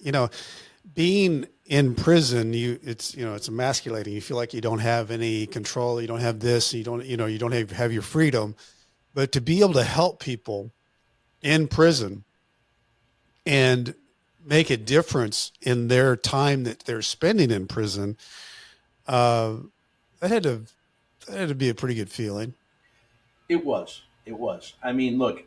being in prison, it's emasculating. You feel like you don't have any control. You don't have this. You don't have your freedom. But to be able to help people in prison and make a difference in their time that they're spending in prison, uh, that had to that had to be a pretty good feeling. It was. It was. I mean, look,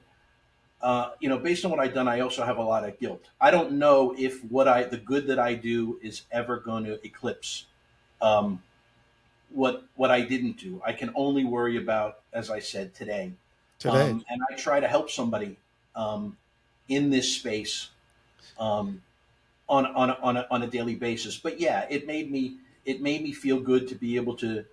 based on what I've done, I also have a lot of guilt. I don't know if the good that I do is ever going to eclipse um, what I didn't do. I can only worry about, as I said, today. Today. And I try to help somebody um, in this space um, on a daily basis. But yeah, it made me feel good to be able to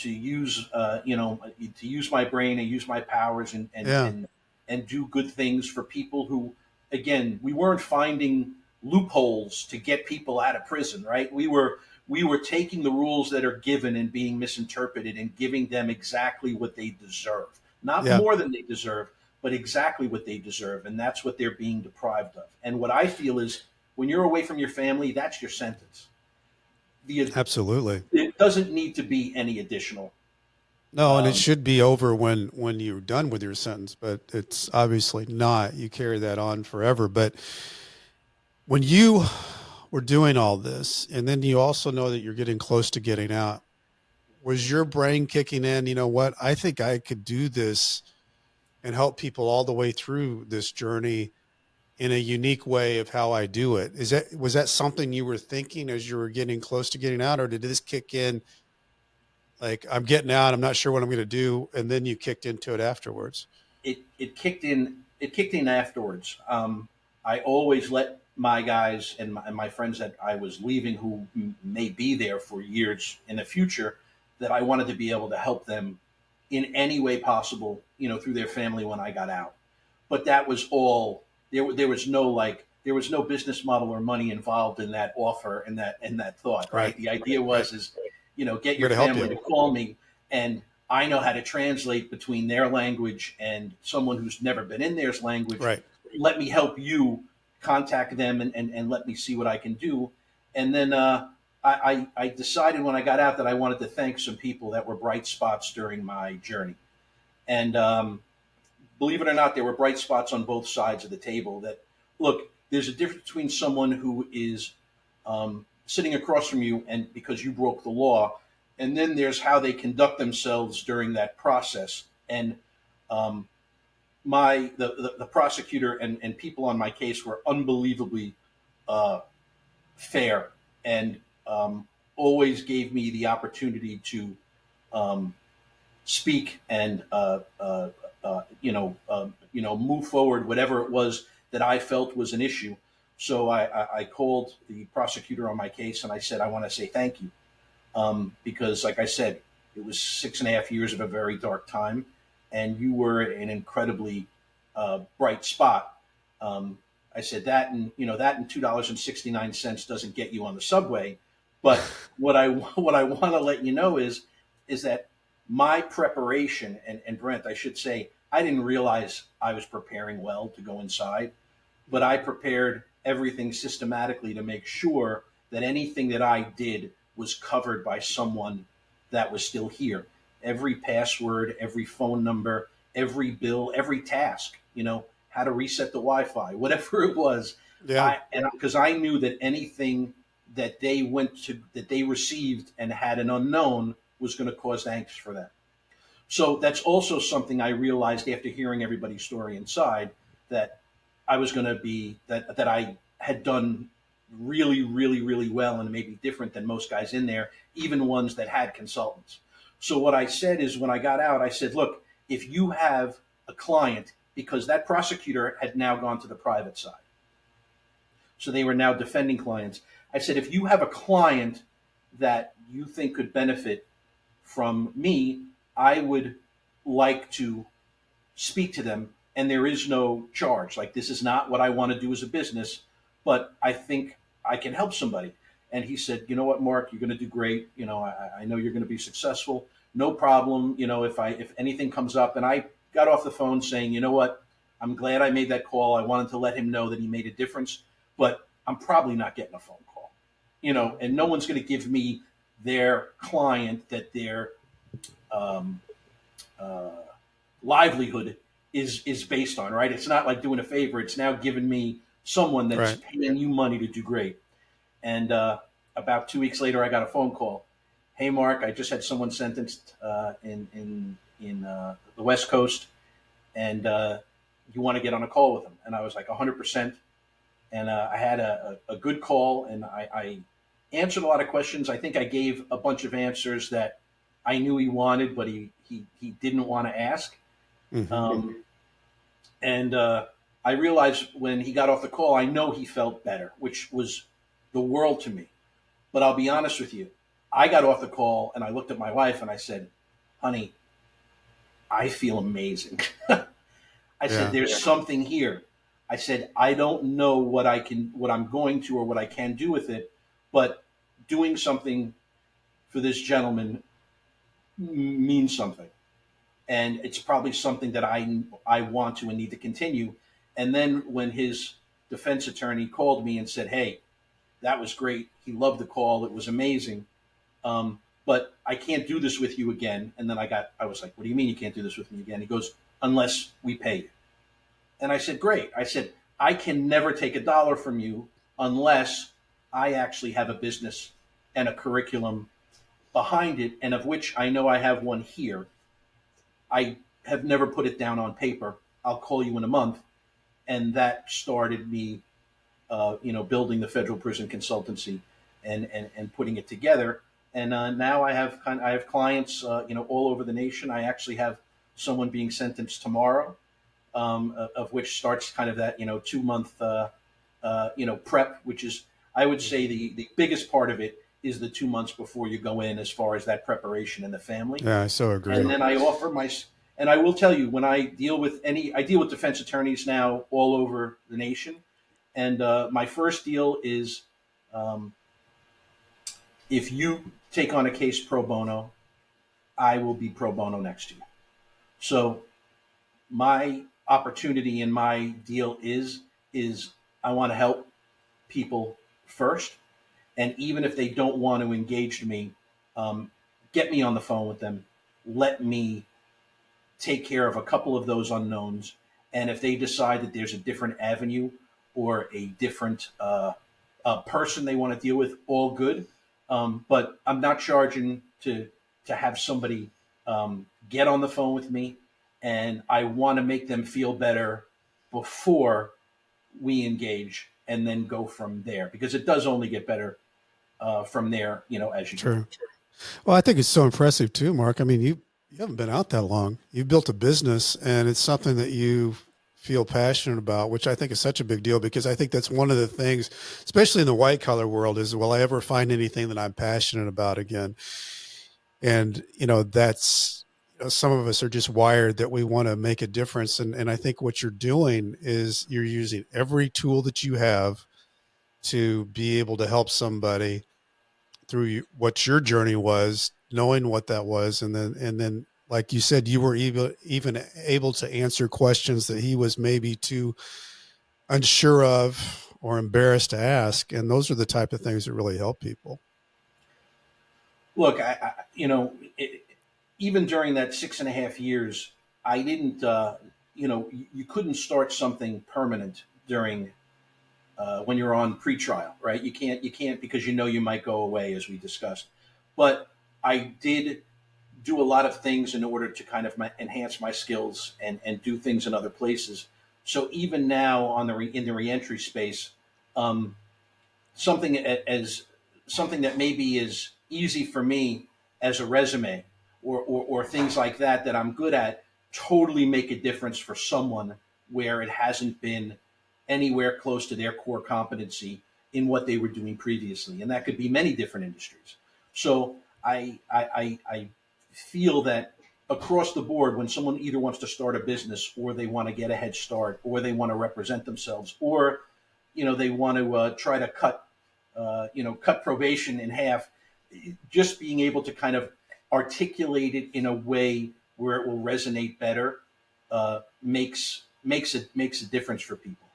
use to use my brain and use my powers and and Yeah. and and do good things for people who, again, we weren't finding loopholes to get people out of prison, right? We were taking the rules that are given and being misinterpreted and giving them exactly what they deserve, not Yeah. more than they deserve, but exactly what they deserve, and that's what they're being deprived of. And what I feel is, when you're away from your family, that's your sentence. The Absolutely. It doesn't need to be any additional. No, and it Um, should be over when you're done with your sentence, but it's obviously not. You carry that on forever. But when you were doing all this, and then you also know that you're getting close to getting out, was your brain kicking in? You know what? I think I could do this and help people all the way through this journey in a unique way of how I do it. Was that something you were thinking as you were getting close to getting out, or did this kick in Like, I'm getting out, I'm not sure what I'm going to do, and then you kicked into it afterwards? It kicked in. It kicked in afterwards. I always let my guys and my friends that I was leaving, who may be there for years in the future, that I wanted to be able to help them in any way possible, through their family when I got out. But that was all. There was no there was no business model or money involved in that offer and that thought. Right. Right. The idea Right. was get We're your going to help family you. to call me, and I know how to translate between their language and someone who's never been in their language. Right. Let me help you contact them and let me see what I can do. And then I decided when I got out that I wanted to thank some people that were bright spots during my journey. And believe it or not, there were bright spots on both sides of the table. That, look, there's a difference between someone who is sitting across from you and because you broke the law, and then there's how they conduct themselves during that process. And um, the prosecutor and people on my case were unbelievably uh, fair, and always gave me the opportunity to um, speak and move forward whatever it was that I felt was an issue. So I called the prosecutor on my case and I said, I want to say thank you, because, like I said, it was 6.5 years of a very dark time, and you were an incredibly bright spot. I said that, and that and $2.69 doesn't get you on the subway, but what I want to let you know is that my preparation, and Brent, I should say, I didn't realize I was preparing well to go inside, but I prepared everything systematically to make sure that anything that I did was covered by someone that was still here. Every password, every phone number, every bill, every task, how to reset the Wi-Fi, whatever it was. Yeah. Because I knew that anything that they received and had an unknown was going to cause angst for them. So that's also something I realized after hearing everybody's story inside, that I was going to be that I had done really, really, really well, and maybe different than most guys in there, even ones that had consultants. So what I said is, when I got out, I said, look, if you have a client, because that prosecutor had now gone to the private side, so they were now defending clients. I said, if you have a client that you think could benefit from me, I would like to speak to them, and there is no charge. Like, this is not what I want to do as a business, but I think I can help somebody. And he said, you know what, Mark, you're going to do great. I know you're going to be successful. No problem. If anything comes up. And I got off the phone saying, you know what, I'm glad I made that call. I wanted to let him know that he made a difference, but I'm probably not getting a phone call, and no one's going to give me their client that their um, uh, livelihood is based on, right? It's not like doing a favor. It's now giving me someone that's Right. paying you money to do great. And about 2 weeks later, I got a phone call. Hey, Mark, I just had someone sentenced in the West Coast, and you want to get on a call with them? And I was like, 100%. And I had a good call, and I answered a lot of questions. I think I gave a bunch of answers that I knew he wanted, but he didn't want to ask. Mm-hmm. And I realized when he got off the call, I know he felt better, which was the world to me. But I'll be honest with you. I got off the call and I looked at my wife and I said, honey, I feel amazing. I said, there's something here. I said, I don't know what I'm going to, or what I can do with it, but doing something for this gentleman means something. And it's probably something that I want to and need to continue. And then when his defense attorney called me and said, hey, that was great. He loved the call. It was amazing. But I can't do this with you again. And then I was like, what do you mean you can't do this with me again? He goes, unless we pay you. And I said, great. I said, I can never take a dollar from you unless I actually have a business and a curriculum behind it, and of which I know I have one here. I have never put it down on paper. I'll call you in a month. And that started me, building the federal prison consultancy and putting it together. And now I have clients, all over the nation. I actually have someone being sentenced tomorrow, of which starts kind of that 2 month prep, which is, I would say, the biggest part of it is the 2 months before you go in, as far as that preparation and the family. Yeah, I so agree. And then I offer my, and I will tell you, when I deal with defense attorneys now all over the nation, and my first deal is, um, if you take on a case pro bono, I will be pro bono next to you. So my opportunity and my deal is I want to help people first, and even if they don't want to engage me, um, get me on the phone with them. Let me take care of a couple of those unknowns, and if they decide that there's a different avenue or a different person they want to deal with, all good. But I'm not charging to have somebody get on the phone with me, and I want to make them feel better before we engage, and then go from there, because it does only get better from there, as you go. True. Well, I think it's so impressive too, Mark. I mean, you haven't been out that long. You've built a business, and it's something that you feel passionate about, which I think is such a big deal, because I think that's one of the things, especially in the white collar world, is, will I ever find anything that I'm passionate about again? And, that's, some of us are just wired that we want to make a difference. And I think what you're doing is you're using every tool that you have to be able to help somebody through what your journey was, knowing what that was. And then, like you said, you were even able to answer questions that he was maybe too unsure of or embarrassed to ask. And those are the type of things that really help people. Look, even during that 6.5 years, I didn't, you couldn't start something permanent during when you're on pretrial, right? You can't, because you might go away, as we discussed. But I did do a lot of things in order to kind of enhance my skills, and do things in other places. So even now, in the reentry space, um, something as something that maybe is easy for me as a resume, or things like that I'm good at, totally make a difference for someone where it hasn't been anywhere close to their core competency in what they were doing previously, and that could be many different industries. So I feel that across the board, when someone either wants to start a business, or they want to get a head start, or they want to represent themselves, or they want to try to cut probation in half, just being able to kind of articulate it in a way where it will resonate better, makes a difference for people.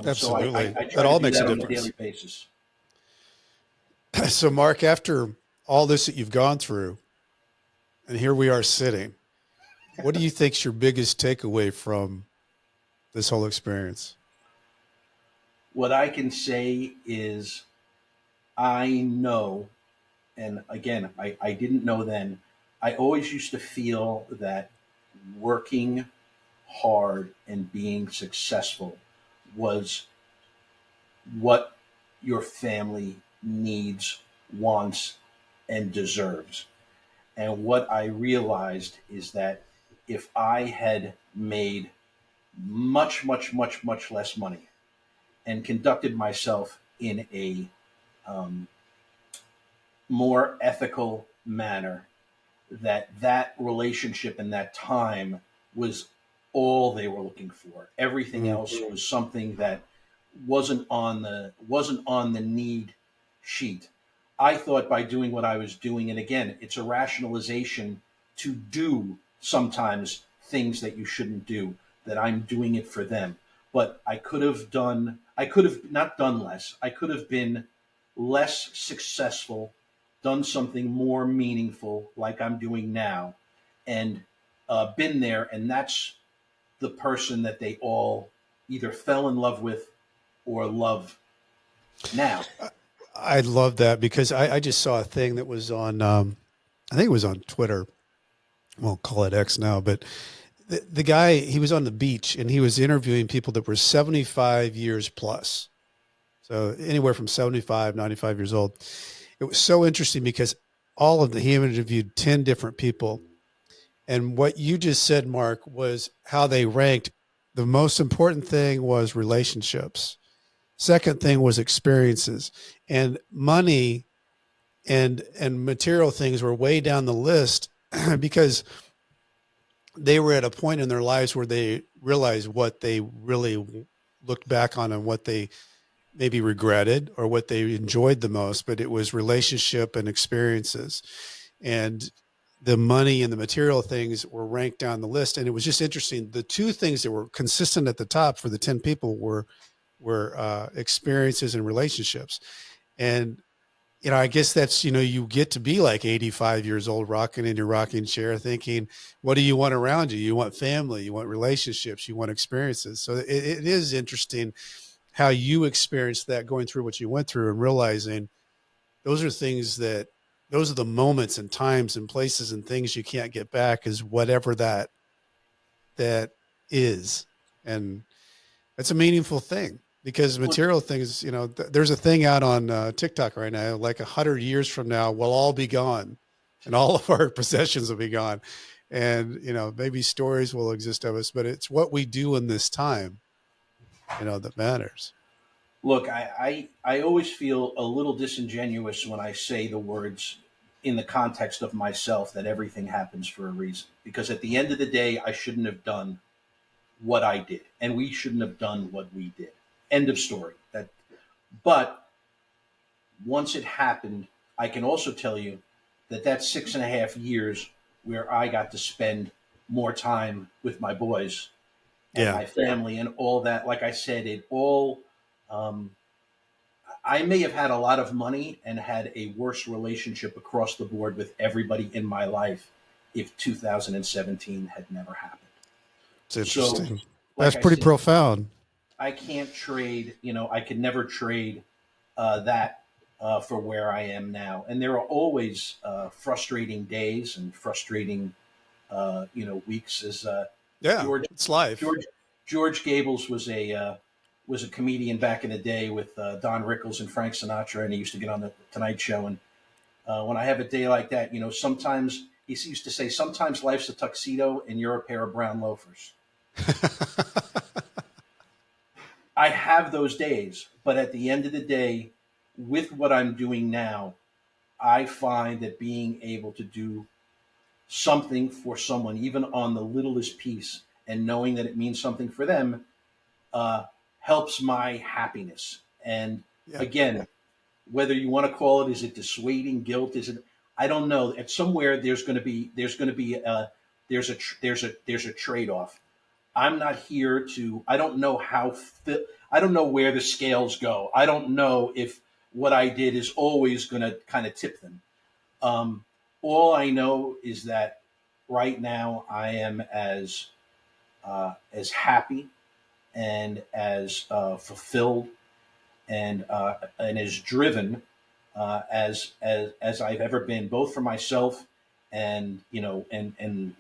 Absolutely. So I try That all to do makes a that on a difference. daily basis. So, Mark, after all this that you've gone through, and here we are sitting, what do you think's your biggest takeaway from this whole experience? What I can say is, I know, and again, I didn't know then, I always used to feel that working hard and being successful was what your family needs, wants, and deserves. And what I realized is that if I had made much, much, much, much less money, and conducted myself in a um, more ethical manner, that relationship and that time was all they were looking for. Everything Mm. else was something that wasn't on the need sheet. I thought, by doing what I was doing, and again, it's a rationalization to do sometimes things that you shouldn't do, that I'm doing it for them. But I could have not done less. I could have been less successful, done something more meaningful like I'm doing now, and been there. And that's the person that they all either fell in love with or love now. I love that, because I just saw a thing that was on, I think it was on Twitter. We'll call it X now, but the guy, he was on the beach and he was interviewing people that were 75 years plus. So anywhere from 75, 95 years old. It was so interesting because all of the, he interviewed 10 different people. And what you just said, Mark, was how they ranked. The most important thing was relationships. Second thing was experiences, and money and material things were way down the list because they were at a point in their lives where they realized what they really looked back on and what they maybe regretted or what they enjoyed the most, but it was relationship and experiences. And the money and the material things were ranked down the list. And it was just interesting. The two things that were consistent at the top for the 10 people were experiences and relationships. And, you know, I guess that's, you know, you get to be like 85 years old, rocking in your rocking chair thinking, what do you want around you? You want family, you want relationships, you want experiences. So it is interesting how you experienced that going through what you went through and realizing those are things that, those are the moments and times and places and things you can't get back, is whatever that is. And that's a meaningful thing, because material things, you know, there's a thing out on TikTok right now, like 100 years from now, we'll all be gone and all of our possessions will be gone. And, you know, maybe stories will exist of us, but it's what we do in this time, you know, that matters. Look, I always feel a little disingenuous when I say the words in the context of myself that everything happens for a reason. Because at the end of the day, I shouldn't have done what I did, and we shouldn't have done what we did. End of story. But once it happened, I can also tell you that that's 6.5 years where I got to spend more time with my boys and my family and all that. Like I said, it all. Um, I may have had a lot of money and had a worse relationship across the board with everybody in my life if 2017 had never happened. It's interesting. So, like That's I pretty said, profound. I can't trade, I could never trade that for where I am now. And there are always frustrating days and frustrating, weeks. As Yeah, George it's life. George Gables was a comedian back in the day with Don Rickles and Frank Sinatra, and he used to get on the Tonight Show. And when I have a day like that, sometimes he used to say, "Sometimes life's a tuxedo, and you're a pair of brown loafers." I have those days, but at the end of the day, with what I'm doing now, I find that being able to do something for someone, even on the littlest piece, and knowing that it means something for them, uh, helps my happiness. And Yeah. again, whether you want to call it, is it dissuading guilt? Is it? I don't know. At somewhere there's a trade off. I'm not here to. I don't know I don't know where the scales go. I don't know if what I did is always going to kind of tip them. Um, all I know is that right now I am as happy and as fulfilled and as driven as I've ever been, both for myself and and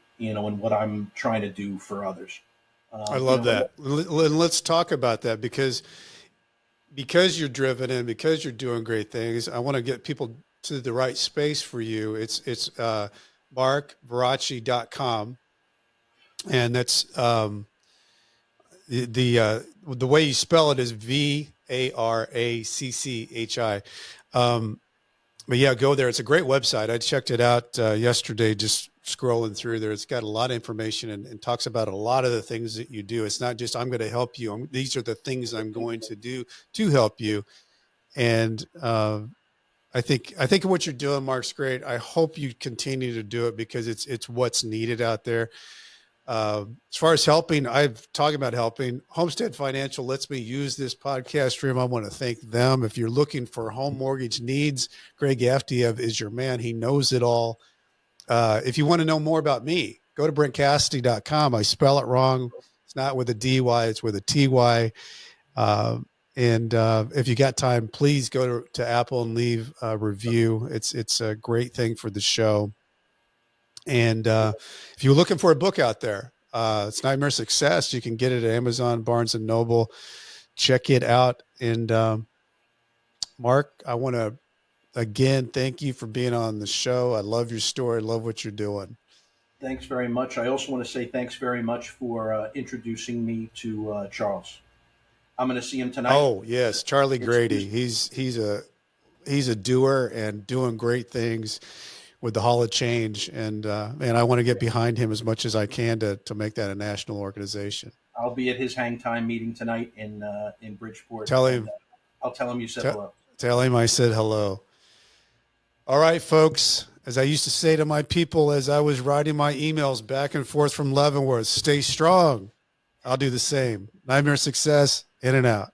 what I'm trying to do for others. I love that. Let's talk about that, because you're driven and because you're doing great things. I want to get people to the right space for you. It's markvaracchi.com. And that's the way you spell it is Varacchi. But yeah, go there. It's a great website. I checked it out yesterday, just scrolling through there. It's got a lot of information and talks about a lot of the things that you do. It's not just, I'm going to help you. These are the things I'm going to do to help you. And I think what you're doing, Mark's great. I hope you continue to do it, because it's what's needed out there. As far as helping, I've talked about helping. Homestead Financial lets me use this podcast stream. I want to thank them. If you're looking for home mortgage needs, Greg Aftiev is your man. He knows it all. If you want to know more about me, go to brentcassidy.com. I spell it wrong. It's not with a DY, it's with a TY. And if you got time, please go to Apple and leave a review. It's a great thing for the show. And if you're looking for a book out there, it's Nightmare Success. You can get it at Amazon, Barnes and Noble. Check it out. And Mark, I want to again, thank you for being on the show. I love your story. I love what you're doing. Thanks very much. I also want to say thanks very much for introducing me to Charles. I'm going to see him tonight. Oh yes, Charlie Grady. It's He's a doer and doing great things with the Hall of Change, and I want to get behind him as much as I can to make that a national organization. I'll be at his hang time meeting tonight in Bridgeport. Tell him. I'll tell him you said hello. Tell him I said hello. All right, folks. As I used to say to my people as I was writing my emails back and forth from Leavenworth, stay strong. I'll do the same. Nightmare Success, in and out.